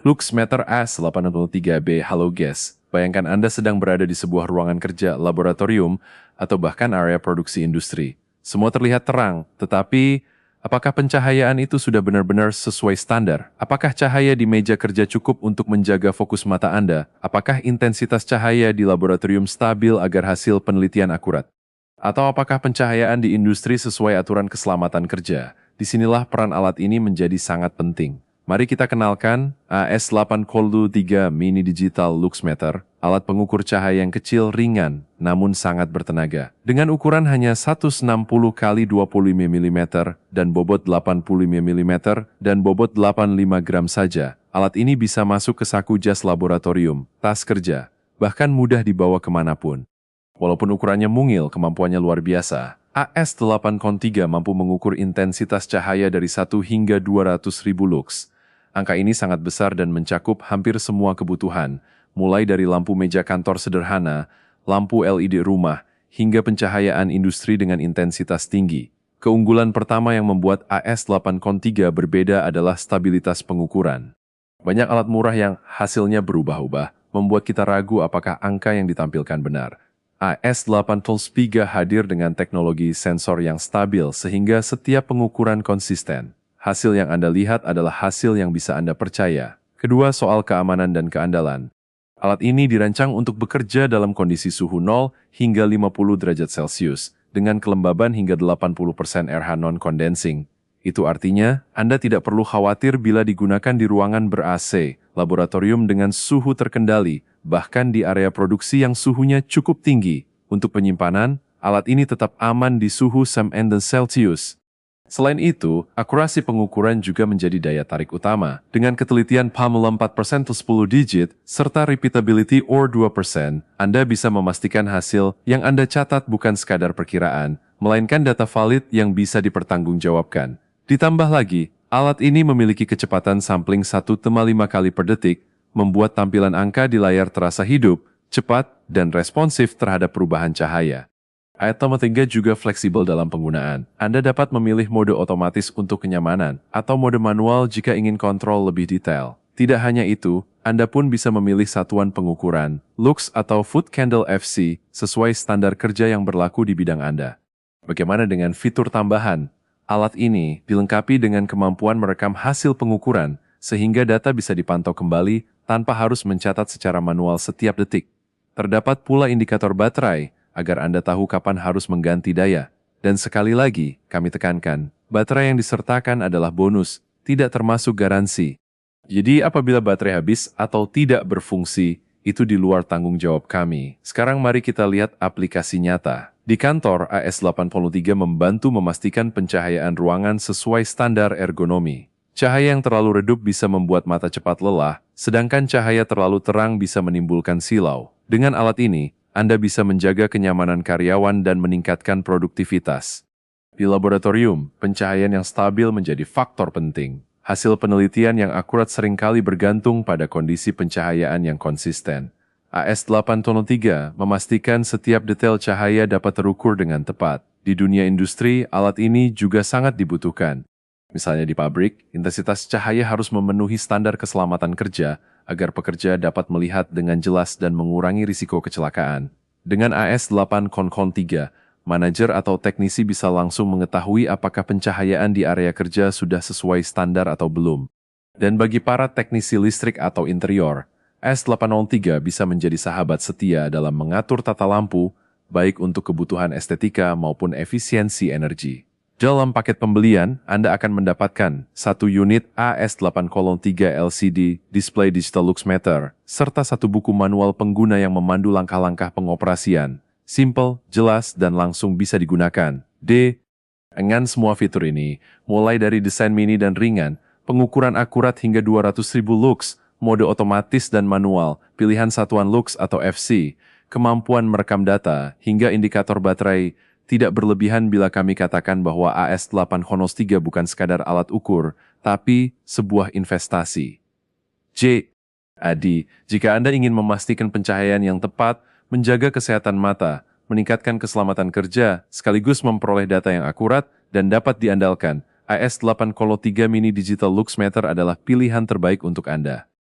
Luxmeter S83B halogas. Bayangkan Anda sedang berada di sebuah ruangan kerja, laboratorium, atau bahkan area produksi industri. Semua terlihat terang, tetapi apakah pencahayaan itu sudah benar-benar sesuai standar? Apakah cahaya di meja kerja cukup untuk menjaga fokus mata Anda? Apakah intensitas cahaya di laboratorium stabil agar hasil penelitian akurat? Atau apakah pencahayaan di industri sesuai aturan keselamatan kerja? Disinilah peran alat ini menjadi sangat penting. Mari kita kenalkan AS803 Mini Digital Luxmeter, alat pengukur cahaya yang kecil, ringan, namun sangat bertenaga. Dengan ukuran hanya 160 x 25 mm dan bobot 85 mm dan bobot 85 gram saja, alat ini bisa masuk ke saku jas laboratorium, tas kerja, bahkan mudah dibawa kemanapun. Walaupun ukurannya mungil, kemampuannya luar biasa. AS803 mampu mengukur intensitas cahaya dari 1 hingga 200.000 lux. Angka ini sangat besar dan mencakup hampir semua kebutuhan, mulai dari lampu meja kantor sederhana, lampu LED rumah, hingga pencahayaan industri dengan intensitas tinggi. Keunggulan pertama yang membuat AS803 berbeda adalah stabilitas pengukuran. Banyak alat murah yang hasilnya berubah-ubah, membuat kita ragu apakah angka yang ditampilkan benar. AS803 hadir dengan teknologi sensor yang stabil sehingga setiap pengukuran konsisten. Hasil yang Anda lihat adalah hasil yang bisa Anda percaya. Kedua, soal keamanan dan keandalan. Alat ini dirancang untuk bekerja dalam kondisi suhu 0 hingga 50 derajat Celcius, dengan kelembaban hingga 80% RH non-condensing. Itu artinya, Anda tidak perlu khawatir bila digunakan di ruangan ber-AC, laboratorium dengan suhu terkendali, bahkan di area produksi yang suhunya cukup tinggi. Untuk penyimpanan, alat ini tetap aman di suhu 90 Celcius. Selain itu, akurasi pengukuran juga menjadi daya tarik utama. Dengan ketelitian PAML 4% to 10 digit, serta repeatability or 2%, Anda bisa memastikan hasil yang Anda catat bukan sekadar perkiraan, melainkan data valid yang bisa dipertanggungjawabkan. Ditambah lagi, alat ini memiliki kecepatan sampling 1,5 kali per detik, membuat tampilan angka di layar terasa hidup, cepat, dan responsif terhadap perubahan cahaya. AS803 juga fleksibel dalam penggunaan. Anda dapat memilih mode otomatis untuk kenyamanan, atau mode manual jika ingin kontrol lebih detail. Tidak hanya itu, Anda pun bisa memilih satuan pengukuran, lux atau foot candle FC, sesuai standar kerja yang berlaku di bidang Anda. Bagaimana dengan fitur tambahan? Alat ini dilengkapi dengan kemampuan merekam hasil pengukuran, sehingga data bisa dipantau kembali tanpa harus mencatat secara manual setiap detik. Terdapat pula indikator baterai, agar Anda tahu kapan harus mengganti daya. Dan sekali lagi, kami tekankan, baterai yang disertakan adalah bonus, tidak termasuk garansi. Jadi apabila baterai habis atau tidak berfungsi, itu di luar tanggung jawab kami. Sekarang mari kita lihat aplikasi nyata. Di kantor, AS803 membantu memastikan pencahayaan ruangan sesuai standar ergonomi. Cahaya yang terlalu redup bisa membuat mata cepat lelah, sedangkan cahaya terlalu terang bisa menimbulkan silau. Dengan alat ini, Anda bisa menjaga kenyamanan karyawan dan meningkatkan produktivitas. Di laboratorium, pencahayaan yang stabil menjadi faktor penting. Hasil penelitian yang akurat seringkali bergantung pada kondisi pencahayaan yang konsisten. AS803 memastikan setiap detail cahaya dapat terukur dengan tepat. Di dunia industri, alat ini juga sangat dibutuhkan. Misalnya di pabrik, intensitas cahaya harus memenuhi standar keselamatan kerja, agar pekerja dapat melihat dengan jelas dan mengurangi risiko kecelakaan. Dengan AS803, manajer atau teknisi bisa langsung mengetahui apakah pencahayaan di area kerja sudah sesuai standar atau belum. Dan bagi para teknisi listrik atau interior, AS803 bisa menjadi sahabat setia dalam mengatur tata lampu, baik untuk kebutuhan estetika maupun efisiensi energi. Dalam paket pembelian, Anda akan mendapatkan 1 unit AS803 LCD Display Digital Luxmeter, serta 1 buku manual pengguna yang memandu langkah-langkah pengoperasian. Simple, jelas, dan langsung bisa digunakan. Dengan semua fitur ini, mulai dari desain mini dan ringan, pengukuran akurat hingga 200.000 lux, mode otomatis dan manual, pilihan satuan lux atau FC, kemampuan merekam data, hingga indikator baterai, tidak berlebihan bila kami katakan bahwa AS803 bukan sekadar alat ukur, tapi sebuah investasi. Jika Anda ingin memastikan pencahayaan yang tepat, menjaga kesehatan mata, meningkatkan keselamatan kerja, sekaligus memperoleh data yang akurat dan dapat diandalkan, AS803 Mini Digital Luxmeter adalah pilihan terbaik untuk Anda.